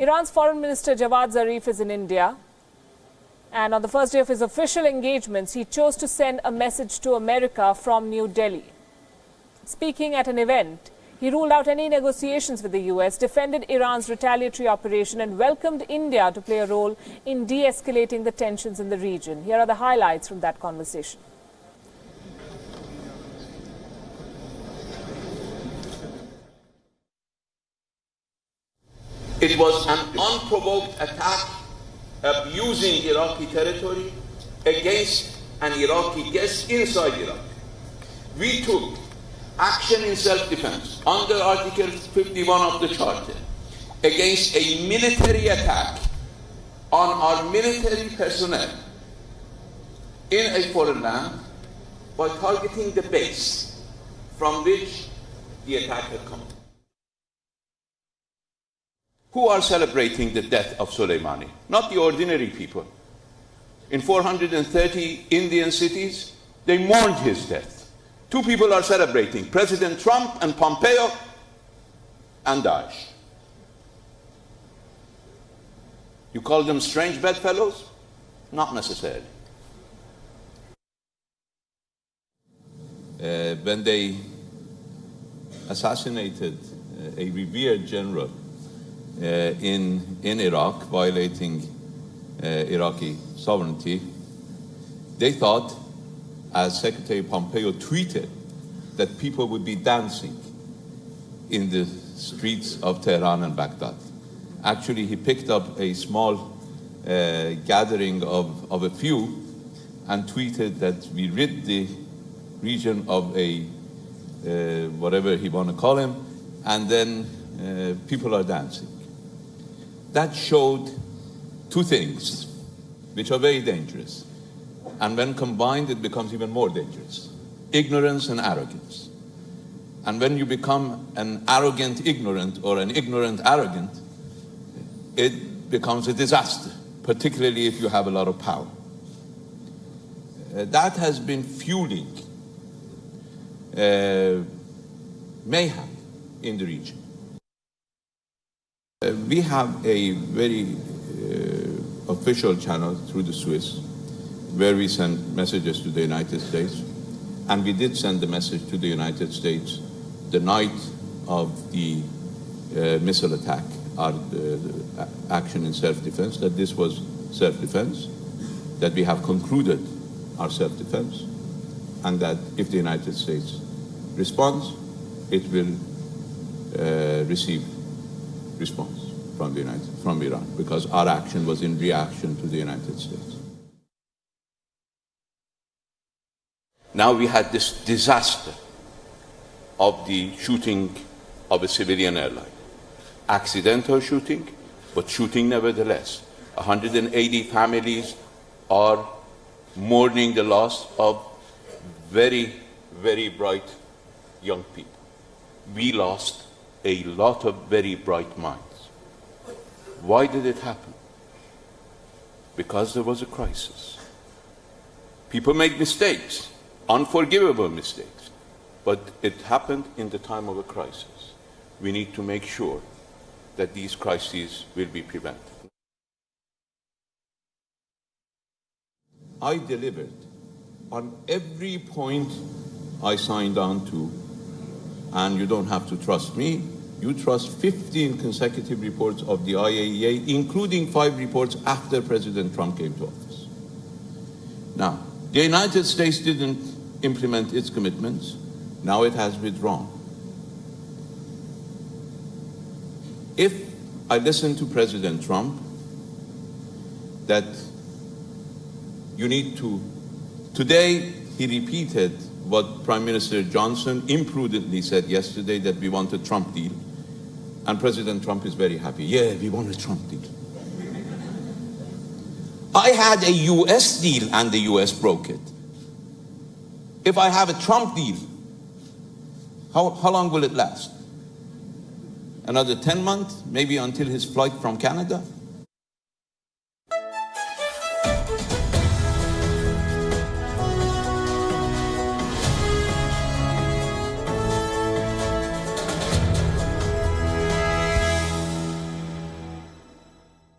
Iran's Foreign Minister Javad Zarif is in India. And on the first day of his official engagements, he chose to send a message to America from New Delhi. Speaking at an event, he ruled out any negotiations with the US, defended Iran's retaliatory operation and welcomed India to play a role in de-escalating the tensions in the region. Here are the highlights from that conversation. It was an unprovoked attack abusing Iraqi territory against an Iraqi guest inside Iraq. We took action in self-defense under Article 51 of the Charter against a military attack on our military personnel in a foreign land by targeting the base from which the attack had come. Who are celebrating the death of Soleimani? Not the ordinary people. In 430 Indian cities, they mourned his death. Two people are celebrating, President Trump and Pompeo and Daesh. You call them strange bedfellows? Not necessarily. When they assassinated a revered general in Iraq, violating Iraqi sovereignty, they thought, as Secretary Pompeo tweeted, that people would be dancing in the streets of Tehran and Baghdad. Actually, he picked up a small gathering of a few and tweeted that we rid the region of a whatever he want to call him, and then people are dancing. That showed two things which are very dangerous. And when combined, it becomes even more dangerous. Ignorance and arrogance. And when you become an arrogant ignorant or an ignorant arrogant, it becomes a disaster, particularly if you have a lot of power. That has been fueling mayhem in the region. We have a very official channel through the Swiss where we send messages to the United States, and we did send the message to the United States the night of the missile attack, our action in self-defense, that this was self-defense, that we have concluded our self-defense, and that if the United States responds, it will receive response from Iran, because our action was in reaction to the United States. Now we had this disaster of the shooting of a civilian airline. Accidental shooting, but shooting nevertheless. 180 families are mourning the loss of very, very bright young people. We lost a lot of very bright minds. Why did it happen? Because there was a crisis. People make mistakes, unforgivable mistakes, but it happened in the time of a crisis. We need to make sure that these crises will be prevented. I delivered on every point I signed on to, and you don't have to trust me. You trust 15 consecutive reports of the IAEA, including 5 reports after President Trump came to office. Now, the United States didn't implement its commitments. Now it has withdrawn. If I listen to President Trump, that you need to, today he repeated what Prime Minister Johnson imprudently said yesterday, that we want a Trump deal. And President Trump is very happy. Yeah, we want a Trump deal. I had a US deal and the US broke it. If I have a Trump deal, how long will it last? Another 10 months, maybe until his flight from Canada?